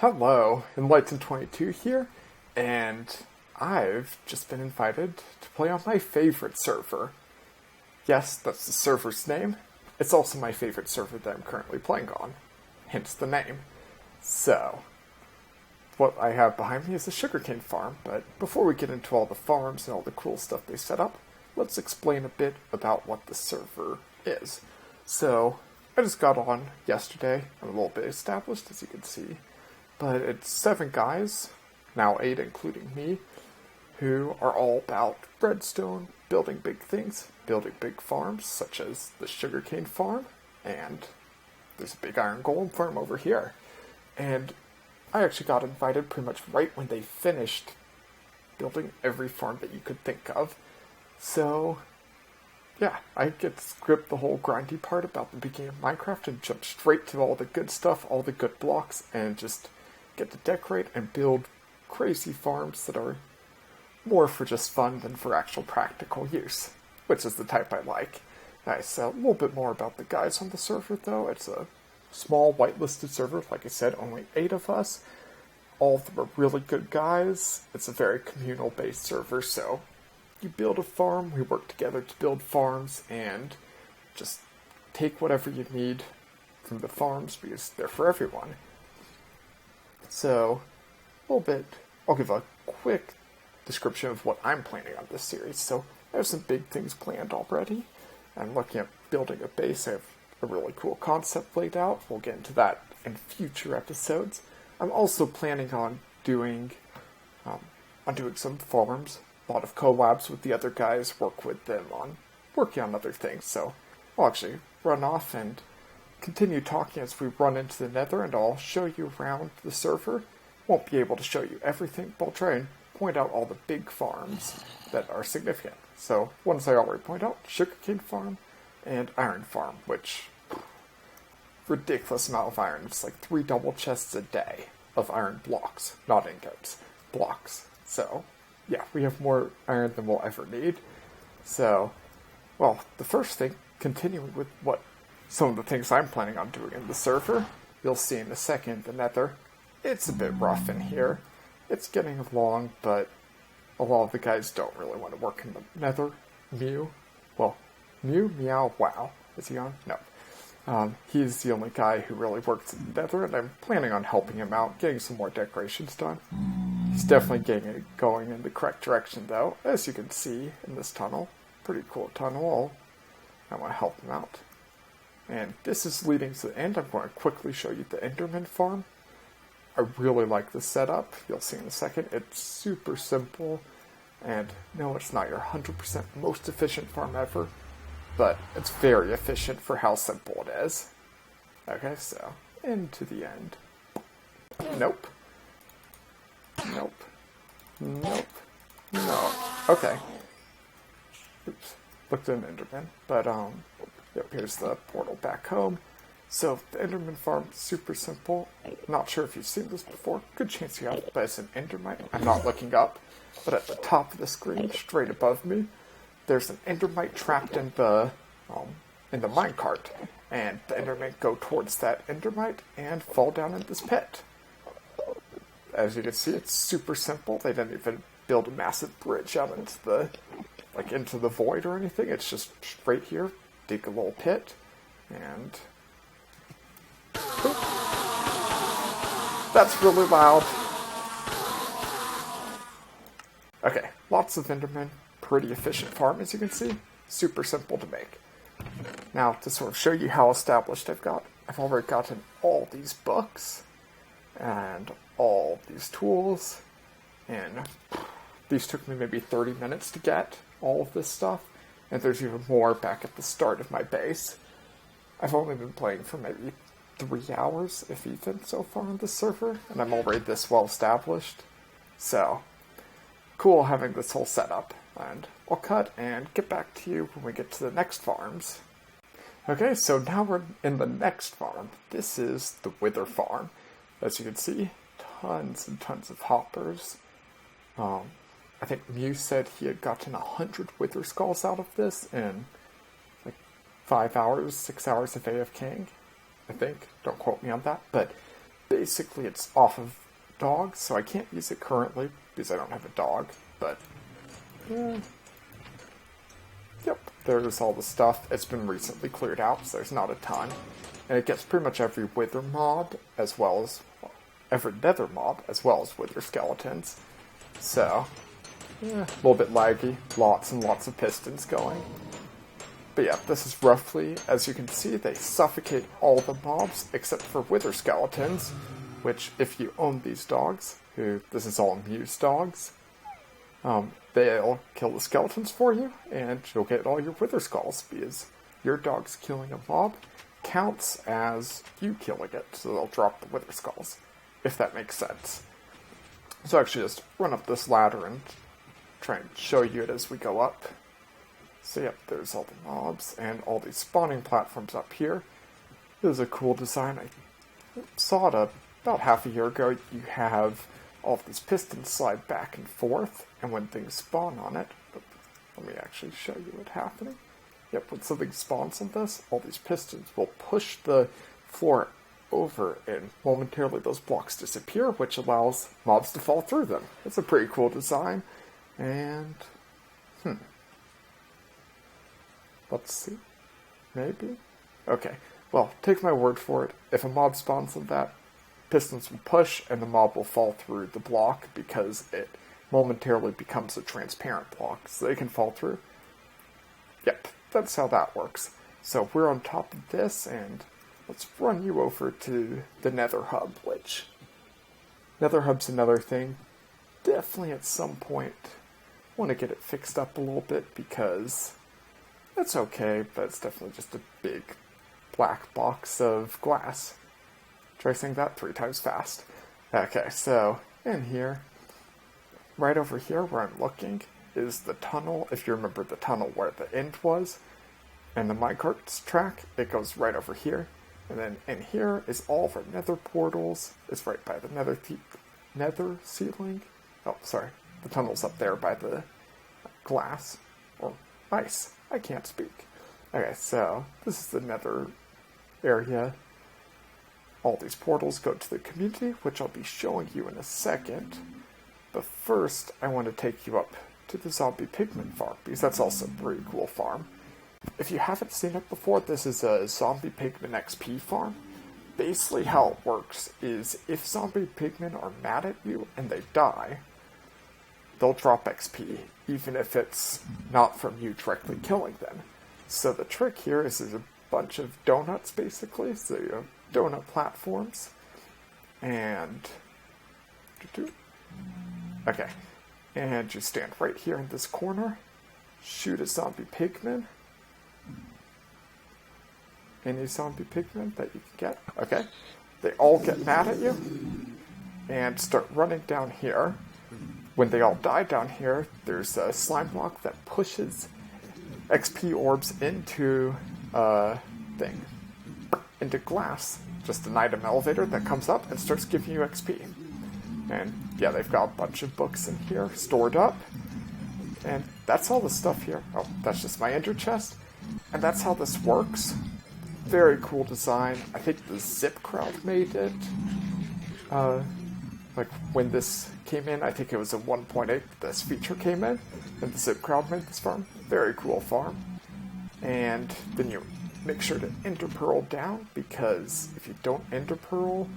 Hello, Enlightened22 here, and I've just been invited to play on my favorite server. Yes, that's the server's name. It's also my favorite server that I'm currently playing on, hence the name. So, what I have behind me is a sugarcane farm, but before we get into all the farms and all the cool stuff they set up, let's explain a bit about what the server is. So, I just got on yesterday. I'm a little bit established, as you can see. But it's 7 guys, now 8 including me, who are all about redstone, building big things, building big farms, such as the sugarcane farm, and there's a big iron golem farm over here. And I actually got invited pretty much right when they finished building every farm that you could think of. So, yeah, I get to skip the whole grindy part about the beginning of Minecraft and jump straight to all the good stuff, all the good blocks, and just get to decorate and build crazy farms that are more for just fun than for actual practical use, which is the type I like. Nice. A little bit more about the guys on the server, though. It's a small whitelisted server, like I said, only 8 of us. All of them are really good guys. It's a very communal-based server, so you build a farm, we work together to build farms, and just take whatever you need from the farms because they're for everyone. So, a little bit, I'll give a quick description of what I'm planning on this series. So, I have some big things planned already. I'm looking at building a base. I have a really cool concept laid out. We'll get into that in future episodes. I'm also planning on doing some farms, a lot of collabs with the other guys, work with them on working on other things. So, I'll actually run off and continue talking as we run into the nether, and I'll show you around the server. Won't be able to show you everything, but I'll try and point out all the big farms that are significant. So, ones I already point out, sugarcane farm and iron farm, which, ridiculous amount of iron. It's like 3 double chests a day of iron blocks, not ingots, blocks. So, yeah, we have more iron than we'll ever need. So, well, the first thing, continuing with some of the things I'm planning on doing in the server, you'll see in a second the nether. It's a bit rough in here. It's getting along, but a lot of the guys don't really want to work in the nether. Mew, meow, wow. Is he on? No. He's the only guy who really works in the nether, and I'm planning on helping him out, getting some more decorations done. He's definitely getting it going in the correct direction, though, as you can see in this tunnel. Pretty cool tunnel. I want to help him out. And this is leading to the end. I'm going to quickly show you the Enderman farm. I really like this setup. You'll see in a second. It's super simple. And no, it's not your 100% most efficient farm ever, but it's very efficient for how simple it is. Okay, so into the end. Nope. Nope. Nope. No. Okay. Oops. Looked at an Enderman. But, yep, here's the portal back home. So, the Enderman farm is super simple. Not sure if you've seen this before. Good chance you have, but it's an Endermite. I'm not looking up, but at the top of the screen, straight above me, there's an Endermite trapped in the minecart. And the Endermen go towards that Endermite and fall down in this pit. As you can see, it's super simple. They didn't even build a massive bridge out into the void or anything. It's just straight here. Dig a little pit, and boop. That's really loud. Okay, lots of Endermen. Pretty efficient farm, as you can see. Super simple to make. Now, to sort of show you how established I've already gotten all these books and all these tools, and these took me maybe 30 minutes to get all of this stuff. And there's even more back at the start of my base. I've only been playing for maybe 3 hours, if even, so far on this server, and I'm already this well established. So, cool having this whole setup. And I'll cut and get back to you when we get to the next farms. Okay, so now we're in the next farm. This is the Wither farm. As you can see, tons and tons of hoppers. I think Muse said he had gotten 100 Wither Skulls out of this in like 5 hours, 6 hours of AFKing. I think. Don't quote me on that. But Basically, it's off of dogs, so I can't use it currently because I don't have a dog, but yep, there's all the stuff. It's been recently cleared out, so there's not a ton. And it gets pretty much every wither mob, as well as every nether mob, as well as wither skeletons. So, a little bit laggy, lots and lots of pistons going. But yeah, this is roughly, as you can see, they suffocate all the mobs except for wither skeletons, which if you own these dogs, this is all Muse dogs, they'll kill the skeletons for you, and you'll get all your wither skulls, because your dog's killing a mob counts as you killing it, so they'll drop the wither skulls, if that makes sense. So actually just run up this ladder and try and show you it as we go up. So yep, there's all the mobs and all these spawning platforms up here. This is a cool design. I saw it about half a year ago. You have all of these pistons slide back and forth, and when things spawn on it, let me actually show you what's happening. Yep, when something spawns on this, all these pistons will push the floor over, and momentarily those blocks disappear, which allows mobs to fall through them. It's a pretty cool design, and let's see. Maybe? Okay. Well, take my word for it. If a mob spawns on that, pistons will push and the mob will fall through the block because it momentarily becomes a transparent block, so they can fall through. Yep, that's how that works. So we're on top of this, and let's run you over to the Nether Hub, which Nether Hub's another thing. Definitely at some point want to get it fixed up a little bit because it's okay, but it's definitely just a big black box of glass. Try saying that 3 times fast. Okay, so in here, right over here where I'm looking, is the tunnel. If you remember the tunnel where the end was, and the minecart's track, it goes right over here. And then in here is all of our nether portals. It's right by the nether ceiling. Oh, sorry. The tunnel's up there by the glass. Or ice. I can't speak. Okay, so this is the nether area. All these portals go to the community, which I'll be showing you in a second. But first, I want to take you up to the zombie pigman farm, because that's also a pretty cool farm. If you haven't seen it before, this is a zombie pigman XP farm. Basically how it works is if zombie pigmen are mad at you and they die, they'll drop XP, even if it's not from you directly killing them. So the trick here is there's a bunch of donuts, basically. So you have donut platforms. And okay. And you stand right here in this corner, shoot a zombie pigman. Any zombie pigmen that you can get. Okay. They all get mad at you and start running down here. When they all die down here, there's a slime block that pushes XP orbs into into glass. Just an item elevator that comes up and starts giving you XP. And yeah, they've got a bunch of books in here stored up. And that's all the stuff here. Oh, that's just my ender chest. And that's how this works. Very cool design. I think the Zip crowd made it. Like when this came in, I think it was a 1.8 this feature came in, and the Zip crowd made this farm. Very cool farm. And then you make sure to ender pearl down, because if you don't ender pearl,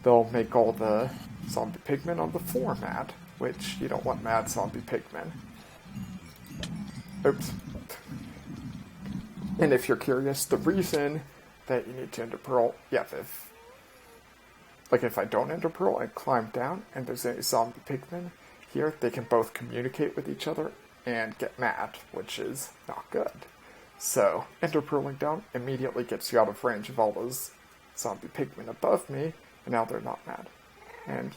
they'll make all the zombie pigmen on the floor mad, which you don't want mad zombie pigmen. Oops. And if you're curious, the reason that you need to ender pearl, yeah, if I don't ender pearl, I climb down, and there's a zombie pigman here, they can both communicate with each other and get mad, which is not good. So, ender pearling down immediately gets you out of range of all those zombie pigmen above me, and now they're not mad. And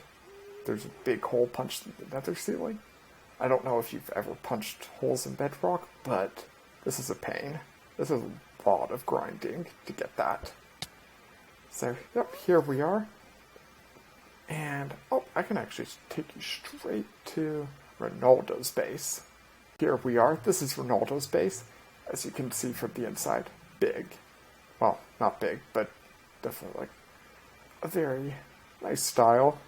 there's a big hole punched in the nether ceiling. I don't know if you've ever punched holes in bedrock, but this is a pain. This is a lot of grinding to get that. So, yep, here we are. And, oh, I can actually take you straight to Renaldo's base. Here we are. This is Renaldo's base. As you can see from the inside, big. Well, not big, but definitely like a very Nice style.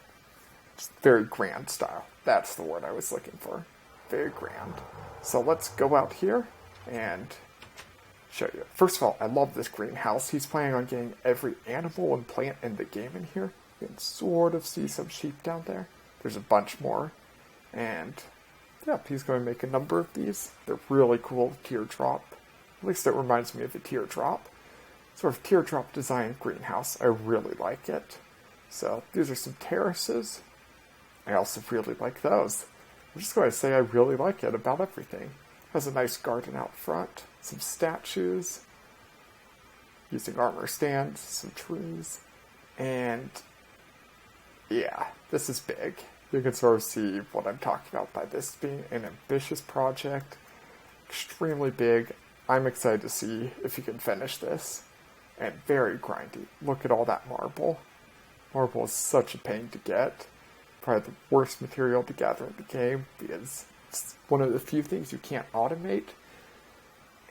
Just very grand style. That's the word I was looking for. Very grand. So let's go out here and show you. First of all, I love this greenhouse. He's planning on getting every animal and plant in the game in here. You can sort of see some sheep down there. There's a bunch more. And yeah, he's going to make a number of these. They're really cool teardrop. At least it reminds me of a teardrop. Sort of teardrop design greenhouse. I really like it. So these are some terraces. I also really like those. I'm just going to say I really like it about everything. Has a nice garden out front, some statues, using armor stands, some trees, and yeah, this is big. You can sort of see what I'm talking about by this being an ambitious project, extremely big. I'm excited to see if you can finish this, and very grindy. Look at all that marble. Marble is such a pain to get. Probably the worst material to gather in the game because it's one of the few things you can't automate,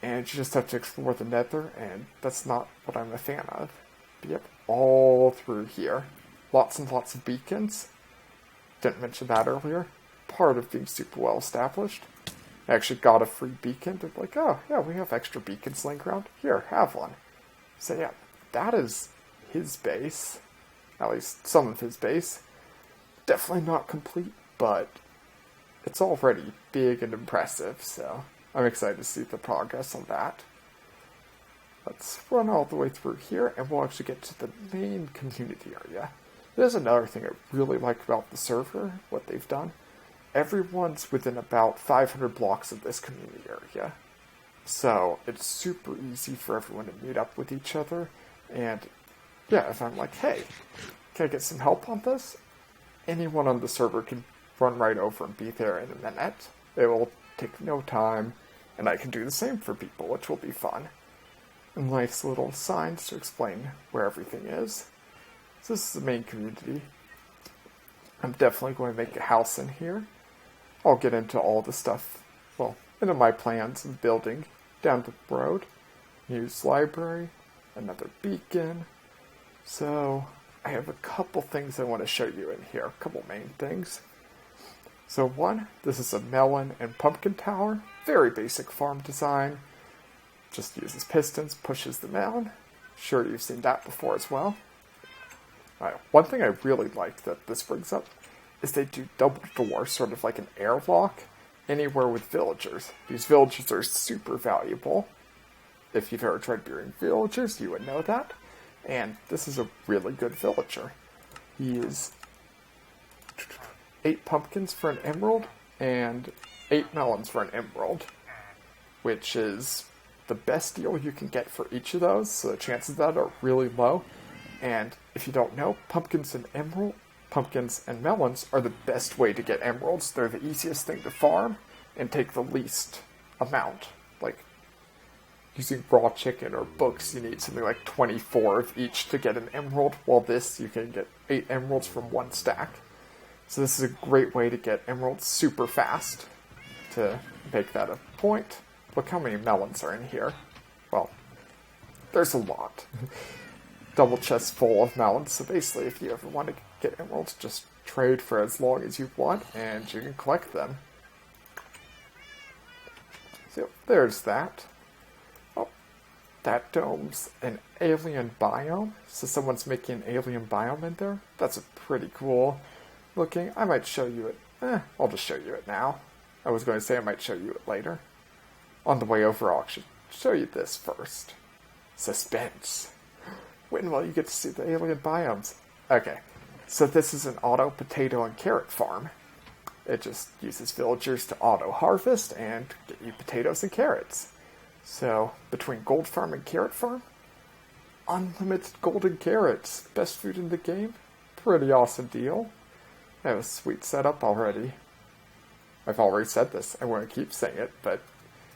and you just have to explore the nether, and that's not what I'm a fan of. But yep, all through here. Lots and lots of beacons. Didn't mention that earlier. Part of being super well established. I actually got a free beacon. They're like, oh yeah, we have extra beacons laying around. Here, have one. So yeah, that is his base. At least some of his base. Definitely not complete, but it's already big and impressive, so I'm excited to see the progress on that. Let's run all the way through here, and we'll actually get to the main community area. There's another thing I really like about the server, what they've done. Everyone's within about 500 blocks of this community area. So it's super easy for everyone to meet up with each other, and yeah, if I'm like, hey, can I get some help on this? Anyone on the server can run right over and be there in a minute. It will take no time, and I can do the same for people, which will be fun. And nice little signs to explain where everything is. So this is the main community. I'm definitely going to make a house in here. I'll get into all the stuff, well, into my plans of building down the road. Muse library, another beacon. So I have a couple things I want to show you in here, a couple main things. So one, this is a melon and pumpkin tower, very basic farm design. Just uses pistons, pushes the melon. Sure, you've seen that before as well. One thing I really like that this brings up is they do double door, sort of like an airlock, anywhere with villagers. These villagers are super valuable. If you've ever tried breeding villagers, you would know that. And this is a really good villager. He is 8 pumpkins for an emerald and 8 melons for an emerald, which is the best deal you can get for each of those, so the chances of that are really low. And if you don't know, pumpkins and melons are the best way to get emeralds. They're the easiest thing to farm and take the least amount. Like, using raw chicken or books, you need something like 24 of each to get an emerald, while this, you can get 8 emeralds from 1 stack. So this is a great way to get emeralds super fast. To make that a point, look how many melons are in here. Well, there's a lot. Double chest full of melons, so basically if you ever want to get emeralds, just trade for as long as you want, and you can collect them. So there's that. That dome's an alien biome, so someone's making an alien biome in there. That's a pretty cool looking. I might show you it. I'll just show you it now. I was going to say I might show you it later. On the way over, I'll actually show you this first. Suspense. Wait until you get to see the alien biomes. Okay, so this is an auto potato and carrot farm. It just uses villagers to auto harvest and get you potatoes and carrots. So, between Gold Farm and Carrot Farm, unlimited golden carrots. Best food in the game. Pretty awesome deal. I have a sweet setup already. I've already said this. I want to keep saying it, but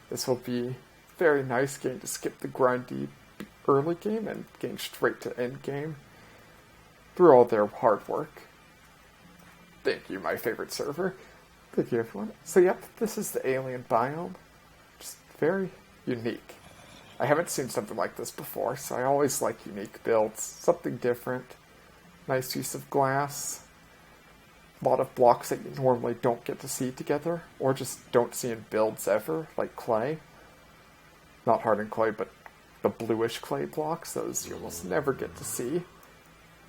this will be very nice getting to skip the grindy early game and getting straight to end game through all their hard work. Thank you, my favorite server. Thank you, everyone. So, yep, this is the alien biome. Just very unique. I haven't seen something like this before, so I always like unique builds, something different. Nice use of glass. A lot of blocks that you normally don't get to see together, or just don't see in builds ever, like clay. Not hardened clay, but the bluish clay blocks, those you almost never get to see.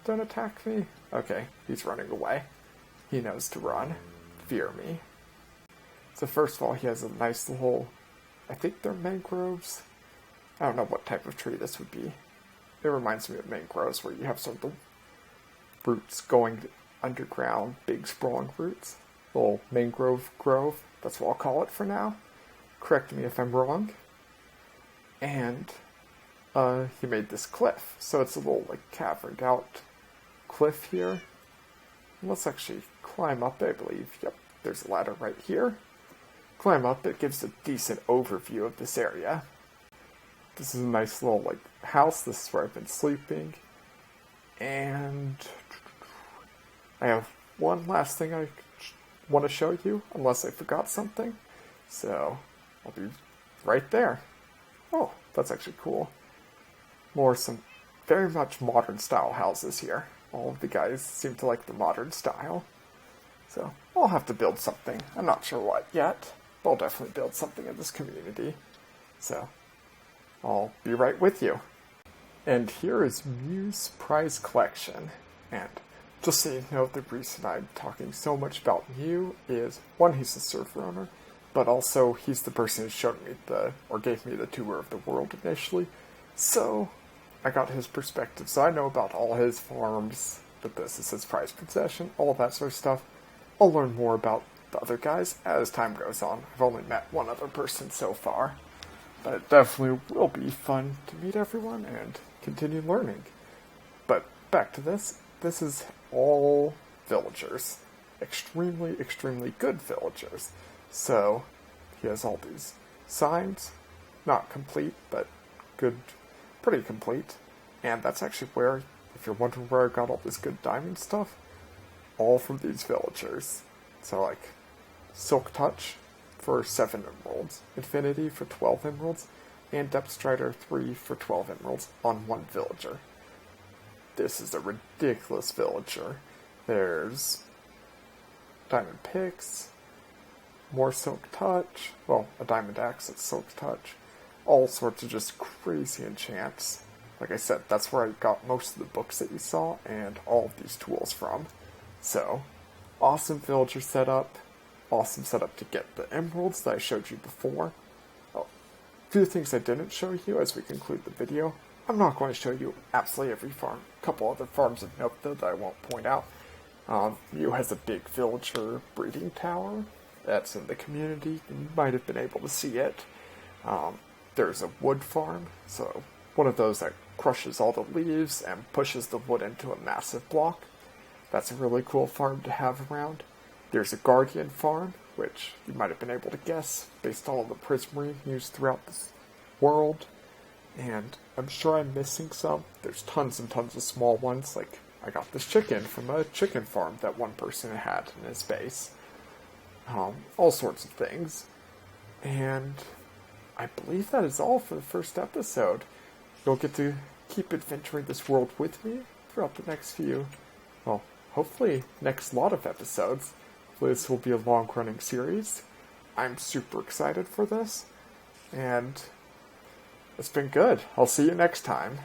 Don't attack me. Okay, he's running away. He knows to run. Fear me. So first of all, he has a nice little, I think they're mangroves. I don't know what type of tree this would be. It reminds me of mangroves, where you have some of the roots going underground, big sprawling roots. Little mangrove grove, that's what I'll call it for now. Correct me if I'm wrong. And he made this cliff. So it's a little like caverned out cliff here. Let's actually climb up, I believe. Yep, there's a ladder right here. Climb up, it gives a decent overview of this area. This is a nice little like house. This is where I've been sleeping. And I have one last thing I want to show you, unless I forgot something. So I'll be right there. Oh, that's actually cool. Some very much modern style houses here. All of the guys seem to like the modern style. So I'll have to build something. I'm not sure what yet, but I'll definitely build something in this community. So I'll be right with you. And here is Muse Prize Collection. And just so you know, the reason I'm talking so much about Mew is, one, he's the server owner, but also he's the person who showed me or gave me the tour of the world initially. So I got his perspective, so I know about all his farms, that this is his prized possession, all that sort of stuff. I'll learn more about the other guys as time goes on. I've only met one other person so far, but it definitely will be fun to meet everyone and continue learning. But back to this. This is all villagers. Extremely, extremely good villagers. So he has all these signs. Not complete, but good, pretty complete. And that's actually where, if you're wondering where I got all this good diamond stuff, all from these villagers. So like Silk Touch for 7 emeralds, Infinity for 12 emeralds, and Depth Strider 3 for 12 emeralds on one villager. This is a ridiculous villager. There's diamond picks, more Silk Touch, well, a diamond axe that's Silk Touch, all sorts of just crazy enchants. Like I said, that's where I got most of the books that you saw and all of these tools from. So, awesome villager setup, awesome setup to get the emeralds that I showed you before. Oh, a few things I didn't show you as we conclude the video. I'm not going to show you absolutely every farm. A couple other farms of note, though, that I won't point out. Mew has a big villager breeding tower that's in the community. You might have been able to see it. There's a wood farm, so one of those that crushes all the leaves and pushes the wood into a massive block. That's a really cool farm to have around. There's a guardian farm, which you might have been able to guess based on all the prismarine used throughout this world. And I'm sure I'm missing some. There's tons and tons of small ones, like I got this chicken from a chicken farm that one person had in his base. All sorts of things. And I believe that is all for the first episode. You'll get to keep adventuring this world with me throughout the next few, well, hopefully next lot of episodes. Hopefully this will be a long-running series. I'm super excited for this. And it's been good. I'll see you next time.